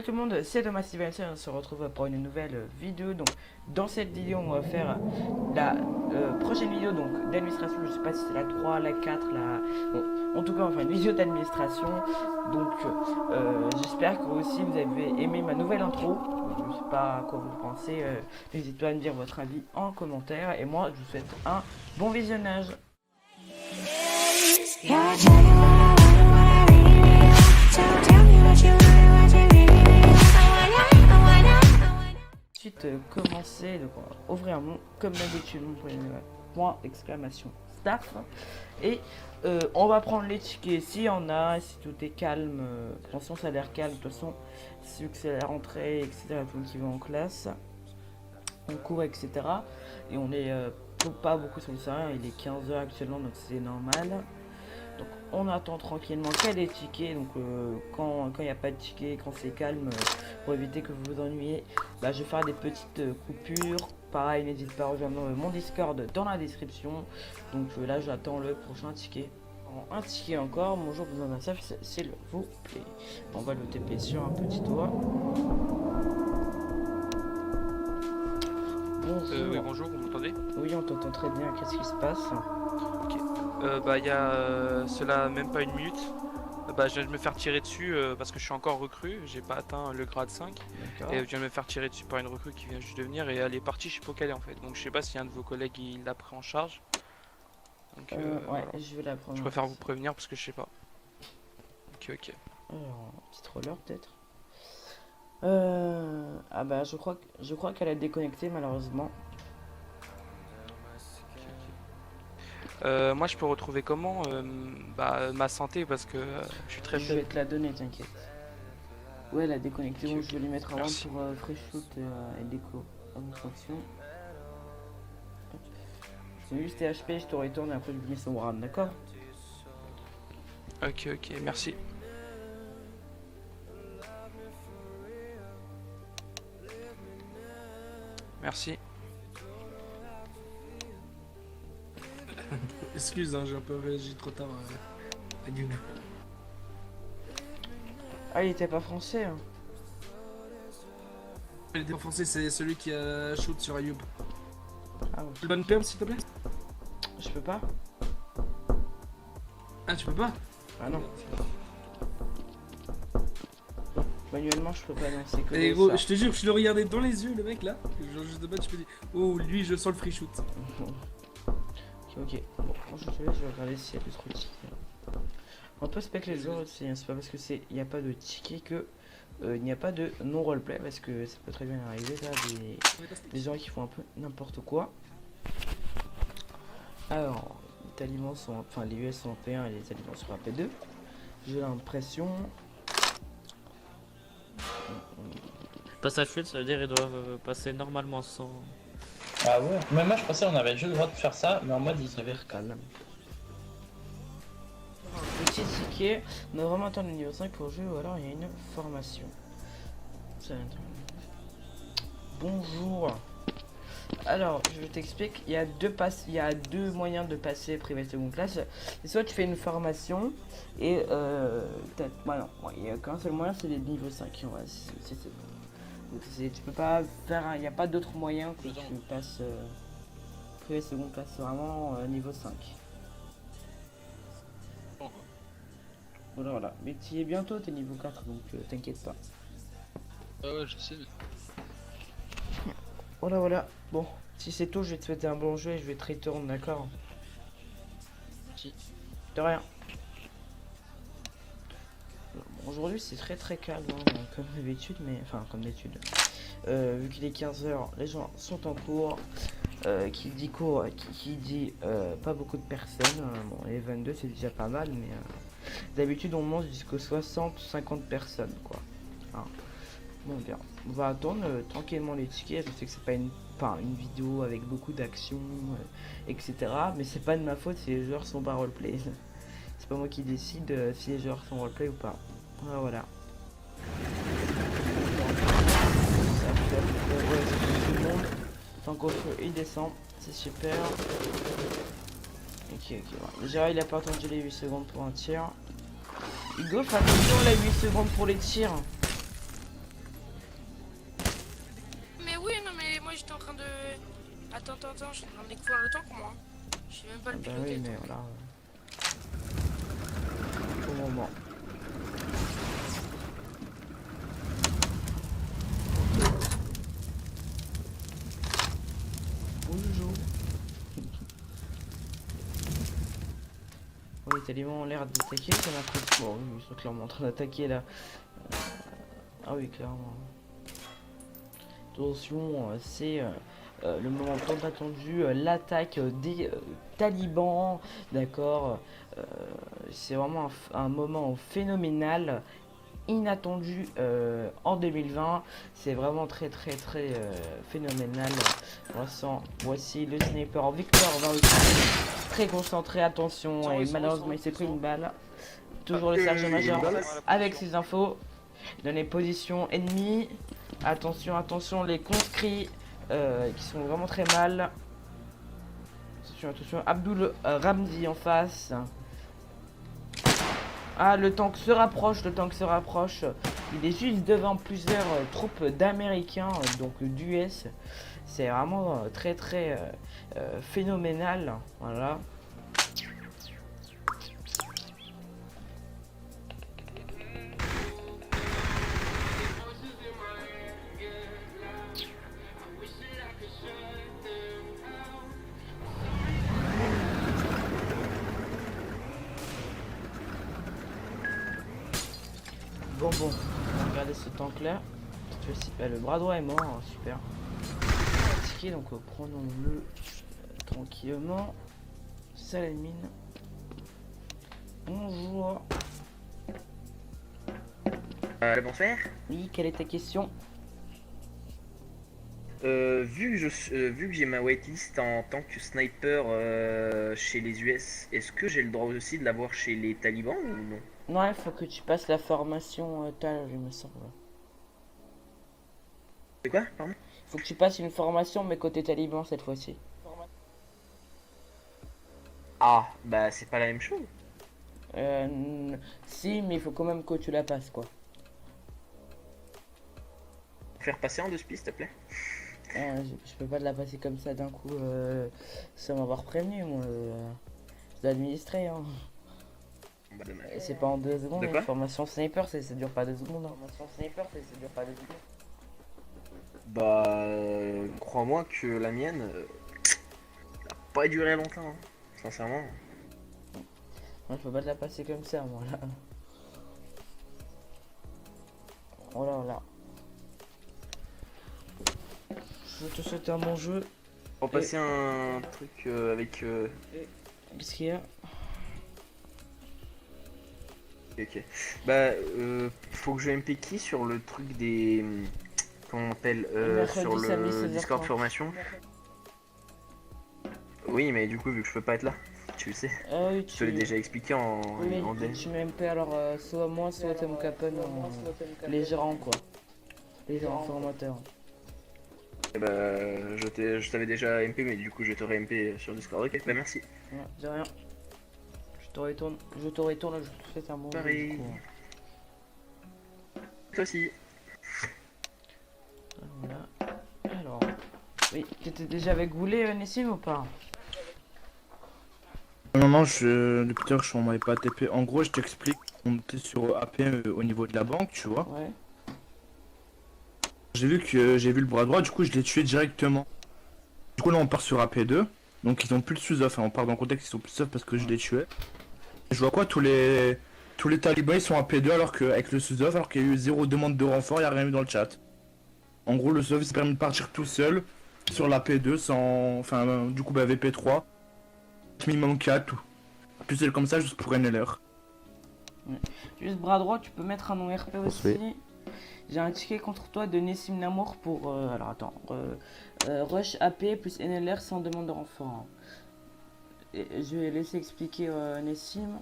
Salut tout le monde, c'est Thomas Stevenson, on se retrouve pour une nouvelle vidéo. Donc dans cette vidéo on va faire la prochaine vidéo donc d'administration, je sais pas si c'est la 3, la 4, la... Bon, en tout cas on va faire une vidéo d'administration. Donc j'espère que aussi vous avez aimé ma nouvelle intro. Je sais pas à quoi vous pensez, n'hésitez pas à me dire votre avis en commentaire. Et moi je vous souhaite un bon visionnage. Ensuite commencer, donc on va ouvrir mon, comme d'habitude, mon point d'exclamation staff, et on va prendre les tickets s'il y en a, si tout est calme. Attention, ça a l'air calme de toute façon, vu que c'est la rentrée, etc. Tout le monde qui va en classe, en cours, etc. Et on est pas beaucoup sur le terrain, il est 15h actuellement, donc c'est normal. Donc on attend tranquillement qu'il y ait des tickets. Donc quand il n'y a pas de tickets, quand c'est calme, pour éviter que vous vous ennuyiez, bah, je vais faire des petites coupures. Pareil, n'hésite pas à rejoindre mon Discord dans la description. Donc là j'attends le prochain ticket. Un ticket encore, bonjour, vous en avez ça, s'il vous plaît. On va le TP sur un petit toit. Bonjour. Oui, bonjour, vous m'entendez? Oui, on t'entend très bien, qu'est-ce qui se passe? Ok. Bah, il y a cela même pas une minute. Bah, je viens de me faire tirer dessus parce que je suis encore recrue. J'ai pas atteint le grade 5. Et je viens de me faire tirer dessus par une recrue qui vient juste de venir. Et elle est partie, je sais pas où qu'elle est en fait. Donc, je sais pas si un de vos collègues il l'a pris en charge. Donc, ouais, voilà. je vais la prendre. Je préfère vous prévenir parce que je sais pas. Ok. Alors, petite roller peut-être. Ah bah je crois qu'elle a déconnecté malheureusement. Moi, je peux retrouver comment bah, ma santé parce que je suis très Je vais faible. te la donner, t'inquiète. Ouais, elle a déconnecté, Ok, donc je vais lui mettre un rang merci. pour Fresh Shoot et déco. Administration. C'est juste THP, je te retourne et après je lui mets son RAM, d'accord? Ok, merci. Merci. Excuse, hein, j'ai un peu réagi trop tard à Guillaume. Ah, il était pas français, hein. Il était en français, c'est celui qui a shoot sur Ayoub. Ah, ouais. Le bonne perm, s'il te plaît. Je peux pas? Ah, tu peux pas? Ah non. Manuellement, je peux pas lancer que Et des gros, ça. je te jure, je le regardais dans les yeux, le mec là. Genre, juste de bas, je me dis, oh, lui, je sens le free shoot. Ok. Bon, je te laisse, je vais regarder s'il y a d'autres tickets. On peut spec les autres aussi, hein. C'est pas parce que il n'y a pas de ticket que il n'y a pas de non roleplay, parce que ça peut très bien arriver là, des gens qui font un peu n'importe quoi. Alors, les aliments sont, enfin les US sont en P1 et les aliments sont en P2. J'ai l'impression. Passage fluide, ça veut dire qu'ils doivent passer normalement sans. Ah ouais, mais moi je pensais qu'on avait juste le droit de faire ça, mais en mode ils avaient Calme. Petit ticket, on a vraiment atteint le niveau 5 pour jouer ou alors il y a une formation. Bonjour. Alors, je t'explique, il y a deux moyens de passer privé seconde classe. Soit tu fais une formation et voilà, il n'y a qu'un seul moyen, c'est les niveaux 5. Ouais, donc tu peux pas faire, il n'y a pas d'autre moyen que tu passes privé seconde classe, c'est vraiment niveau 5. Voilà, mais tu y es bientôt, t'es niveau 4, donc t'inquiète pas. ouais, je sais. Voilà. Bon, si c'est tout, je vais te souhaiter un bon jeu et je vais te retourner, d'accord? Si. De rien. Bon, aujourd'hui, c'est très calme, hein, comme d'habitude, mais... Enfin, comme d'habitude. Vu qu'il est 15h, les gens sont en cours. Qui dit cours, qui dit pas beaucoup de personnes. Bon, les 22, c'est déjà pas mal, mais... D'habitude, on monte jusqu'aux 60-50 personnes, quoi. Hein. Bon, bien. On va attendre tranquillement les tickets. Je sais que c'est pas une vidéo avec beaucoup d'action, etc. Mais c'est pas de ma faute si les joueurs sont pas roleplay. C'est pas moi qui décide si les joueurs sont roleplay ou pas. Voilà. Ça fait tout le monde. Tant qu'au feu, il descend. C'est super. Ok, voilà. Déjà, il a pas attendu les 8 secondes pour un tir. Hugo, fais attention, là, 8 secondes pour les tirs. j'étais en train de... Attends, je suis en train de découvrir le temps pour moi. Je sais même pas le Bah piloter. oui, mais voilà. Au moment. Bonjour. Oui, les talibans ont l'air d'attaquer, ça m'a pris. Bon, ils sont clairement en train d'attaquer là. Ah oui, clairement. Attention, c'est le moment tant attendu, l'attaque des talibans, d'accord. C'est vraiment un moment phénoménal, inattendu en 2020. C'est vraiment très phénoménal. Voici le sniper en victoire, très concentré, attention, et malheureusement il s'est pris une balle. Toujours le sergent-major avec ses infos. Dans les positions ennemies. Attention, les conscrits qui sont vraiment très mal. Attention, Abdul Ramzi en face. Ah, le tank se rapproche, Il est juste devant plusieurs troupes d'Américains, donc d'US. C'est vraiment très phénoménal. Voilà. Bon, regardez ce tank là. Le bras droit est mort, hein, super. Fatigué, donc prenons-le tranquillement. Salamine. Bonjour. Bonsoir. Oui, quelle est ta question? Vu que j'ai ma waitlist en tant que sniper chez les US, est-ce que j'ai le droit aussi de l'avoir chez les talibans ou non? Non, il faut que tu passes la formation TAL, il me semble. C'est quoi, pardon? Faut que tu passes une formation, mais côté taliban cette fois-ci. Ah, bah c'est pas la même chose. Si, mais il faut quand même que tu la passes, quoi. Faire passer en 2 pistes, s'il te plaît. Je peux pas la passer comme ça d'un coup, sans m'avoir prévenu, moi. Je dois administrer, hein. Bah, dommage. Et c'est pas en 2 secondes, De quoi? une formation sniper, ça dure pas 2 secondes. Hein. Bah, crois-moi que la mienne n'a pas duré longtemps, hein, sincèrement. Moi, je peux pas te la passer comme ça, moi, là. Oh là là. Je te souhaite un bon jeu. On va passer un truc avec... Qu'est-ce qu'il y a? Ok. Bah, faut que je MP qui sur le truc des... Comment on appelle Mercredi, sur samedi, le 16h30. Discord formation. Oui, mais du coup, vu que je peux pas être là, tu le sais. Ah oui, Je te l'ai déjà expliqué en DM. tu mets MP, alors soit moi, soit Tom Capone, les gérants, quoi. Les gérants formateurs. Et bah, je t'avais déjà MP, mais du coup, je t'aurais MP sur Discord. Ok, bah merci. Ouais, de rien. Je te retourne, je te souhaite un bon jeu, Pareil. du coup. Toi aussi. Voilà. Alors, oui, t'étais déjà avec Goulet, Nessim, ou pas? Non, depuis tout à l'heure, je m'avais pas TP. En gros, je t'explique, on était sur APM au niveau de la banque, tu vois. Ouais. J'ai vu le bras droit, du coup, je l'ai tué directement. Du coup, là, on part sur AP2. Donc, ils ont plus de sous-off. On part dans le contexte, ils sont plus sous-off parce que je l'ai tué. Et je vois quoi, tous les talibans, ils sont AP2 alors qu'avec le sous-off, alors qu'il y a eu 0 demande de renfort, il n'y a rien eu dans le chat. En gros, le sous-off s'est permis de partir tout seul sur la P2 sans. Enfin, du coup, bah, VP3. Minimum 4 tout. Plus seul comme ça, juste pour NLR. Ouais. Juste bras droit, tu peux mettre un nom RP aussi. J'ai un ticket contre toi de Nessim Namour pour. Alors attends. Rush AP plus NLR sans demande de renfort. Et je vais laisser expliquer Nessim.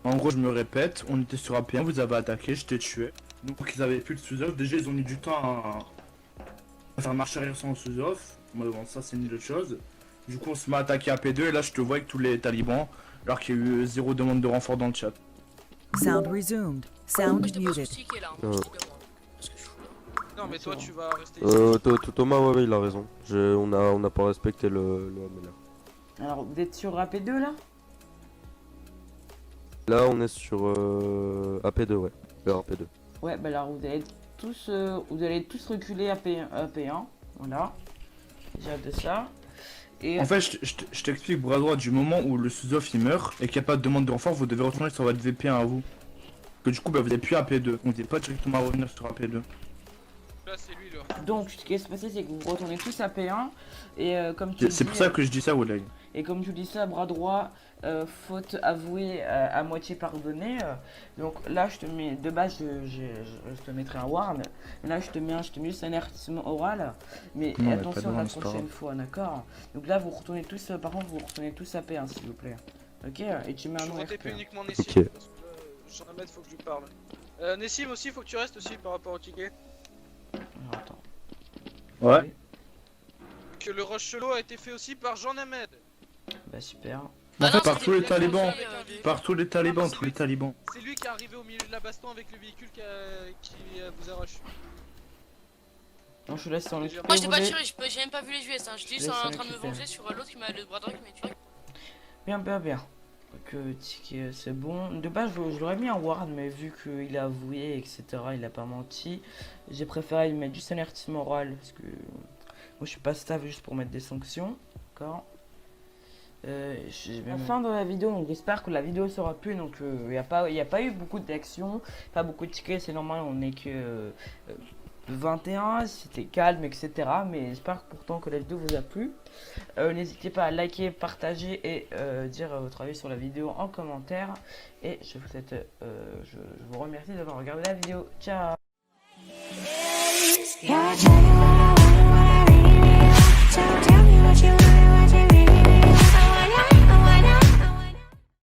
En gros, je me répète, on était sur AP1, vous avez attaqué, je t'ai tué. Donc ils avaient plus de sous-off. Déjà, ils ont mis du temps à faire marche arrière sans sous-off. Bon, ça, c'est une autre chose. Du coup, on se met à attaquer AP2 et là, je te vois avec tous les talibans, alors qu'il y a eu 0 demande de renfort dans le chat. Moi, Sound resumed. Sound je t'ai pas muted. sous-tiqué là, hein, je te demande. Parce que je suis là. Non, mais toi, Bien sûr. tu vas rester ici. Thomas, ouais, il a raison. On n'a pas respecté le MLA. Alors, vous êtes sur AP2 là? Là, on est sur AP2, ouais. Le AP2. Ouais, bah alors vous allez tous reculer à P1. Voilà. J'ai hâte de ça. Et En fait, je t'explique, bras droit, du moment où le sous-off il meurt et qu'il n'y a pas de demande de renfort, vous devez retourner sur votre VP1 à vous. Que du coup, bah, vous n'êtes plus à P2. On n'était pas directement à revenir sur AP2. Là, c'est lui, là. donc, ce qui va se passer, c'est que vous retournez tous à P1. Et comme tu C'est dis, pour ça que je dis ça, Oulay. et comme tu dis ça, bras droit, faute avouée à moitié pardonnée. Donc là, je te mets, de base, je te mettrai un ward. Mais là, je te mets juste un avertissement oral. Mais Non, mais pas de attention la ward, c'est pas prochaine grave. fois, d'accord? Donc là, vous retournez tous, par contre, vous retournez tous à P1, s'il vous plaît. Ok? Et tu mets un Je nom vais TP RP. uniquement Nessim. Ok. Parce que Jean-Ahmed, faut que je lui parle. Nessim aussi, faut que tu restes aussi par rapport au ticket. Alors, attends. Ouais. Que le rush solo a été fait aussi par Jean-Ahmed. Bah super. En fait, non, par c'était tous les bien talibans. conseillé, Par tous les talibans, tous les talibans. C'est lui qui est arrivé au milieu de la baston avec le véhicule qui vous a rush. Non, je te laisse en équipe. Moi, je t'ai pas tiré, j'ai même pas vu les US. Hein. J'étais juste Laisse en un train de me équipé. venger sur l'autre qui m'a le bras droit qui m'a tué. Bien. Donc, ticket, c'est bon. De base, je l'aurais mis en ward, mais vu qu'il a avoué, etc., il a pas menti, j'ai préféré lui mettre juste un avertissement oral, parce que moi je suis pas staff juste pour mettre des sanctions. D'accord. La fin de la vidéo, donc j'espère que la vidéo sera plus. Donc il n'y a pas eu beaucoup d'actions, pas beaucoup de tickets, c'est normal, on est que 21, c'était calme, etc. Mais j'espère pourtant que la vidéo vous a plu. N'hésitez pas à liker, partager et dire votre avis sur la vidéo en commentaire. Et je vous remercie d'avoir regardé la vidéo. Ciao.